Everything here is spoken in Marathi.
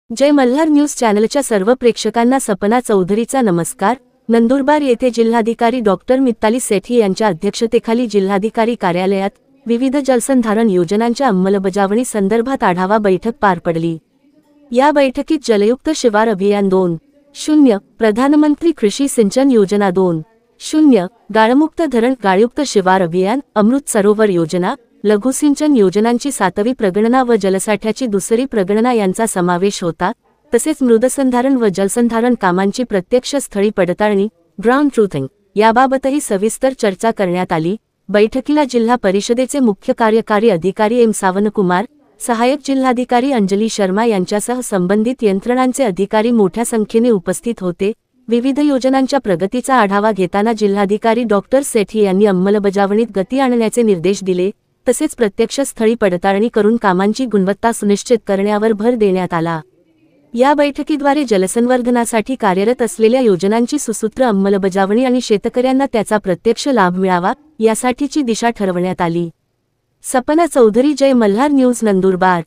जय मल्हार न्यूज चॅनलच्या सर्व प्रेक्षकांना सपना चौधरीचा नमस्कार। नंदुरबार येथे जिल्हाधिकारी डॉक्टर मिताली सेठी यांच्या अध्यक्षतेखाली जिल्हाधिकारी कार्यालयात विविध जलसंधारण योजनांच्या अंमलबजावणी संदर्भात आढावा बैठक पार पडली। या बैठकीत जलयुक्त शिवार अभियान 2.0, प्रधानमंत्री कृषी सिंचन योजना 2.0, गाळमुक्त धरण गाळयुक्त शिवार अभियान, अमृत सरोवर योजना, लघुसिंचन योजनांची 7वी प्रगणना व जलसाठ्याची 2री प्रगणना यांचा समावेश होता। तसेच मृदसंधारण व जलसंधारण कामांची प्रत्यक्ष स्थळी पडताळणी ग्राउंड ट्रुथिंग याबाबतही सविस्तर चर्चा करण्यात आली। बैठकीला जिल्हा परिषदेचे मुख्य कार्यकारी अधिकारी एम सावनकुमार, सहाय्यक जिल्हाधिकारी अंजली शर्मा यांच्यासह संबंधित यंत्रणांचे अधिकारी मोठ्या संख्येने उपस्थित होते। विविध योजनांच्या प्रगतीचा आढावा घेताना जिल्हाधिकारी डॉक्टर सेठी यांनी अंमलबजावणीत गती आणण्याचे निर्देश दिले। तसेच प्रत्यक्ष स्थळी पडताळणी करून कामांची गुणवत्ता सुनिश्चित करण्यावर भर देण्यात आला। या बैठकीद्वारे जलसंवर्धनासाठी कार्यरत असलेल्या योजनांची सुसूत्र अंमलबजावणी आणि शेतकऱ्यांना त्याचा प्रत्यक्ष लाभ मिळावा यासाठीची दिशा ठरवण्यात आली। सपना चौधरी, जय मल्हार न्यूज, नंदुरबार।